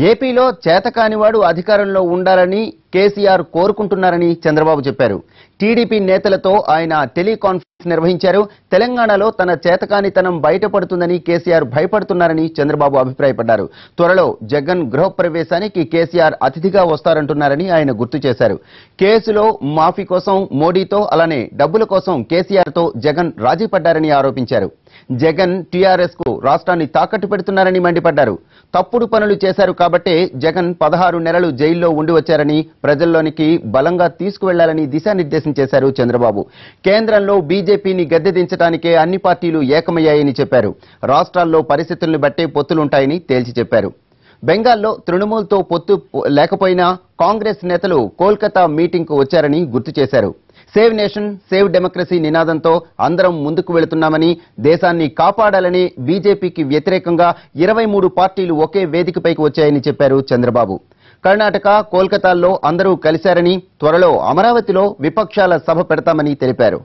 ఏపీలో చేతకానివాడు అధికారంలో ఉండాలని కేసీఆర్ కోరుకుంటున్నారని చంద్రబాబు చెప్పారు. టీడీపీ నేతలతో ఆయన టెలికాన్ఫరెన్స్ నిర్వహించారు. తెలంగాణలో తన చేతకానితనం బయటపడుతుందని కేసీఆర్ భయపడుతున్నారని చంద్రబాబు అభిప్రాయపడ్డారు. త్వరలో జగన్ గృహప్రవేశానికి కేసీఆర్ అతిథిగా వస్తారంటున్నారని ఆయన గుర్తు చేశారు. కేసులో మాఫీ కోసం మోడీతో, అలానే డబ్బుల కోసం కేసీఆర్తో జగన్ రాజీ పడ్డారని ఆరోపించారు. జగన్ టీఆర్ఎస్ కు రాష్ట్రాన్ని తాకట్టు పెడుతున్నారని మండిపడ్డారు. తప్పుడు పనులు చేశారు కాబట్టే జగన్ 16 నెలలు జైల్లో ఉండి వచ్చారని, ప్రజల్లోనికి బలంగా తీసుకువెళ్లాలని దిశానిర్దేశం చేశారు చంద్రబాబు. కేంద్రంలో బీజేపీని గద్దెదించడానికే అన్ని పార్టీలు ఏకమయ్యాయని చెప్పారు. రాష్ట్రాల్లో పరిస్థితులను బట్టే పొత్తులుంటాయని తేల్చి చెప్పారు. బెంగాల్లో తృణమూల్తో పొత్తు లేకపోయినా కాంగ్రెస్ నేతలు కోల్కతా మీటింగ్కు వచ్చారని గుర్తు చేశారు. సేవ్ నేషన్, సేవ్ డెమోక్రసీ నినాదంతో అందరం ముందుకు వెళుతున్నామని, దేశాన్ని కాపాడాలని బీజేపీకి వ్యతిరేకంగా 23 పార్టీలు ఒకే వేదికపైకి వచ్చాయని చెప్పారు చంద్రబాబు. కర్ణాటక, కోల్కతాల్లో అందరూ కలిశారని, త్వరలో అమరావతిలో విపక్షాల సభ పెడతామని తెలిపారు.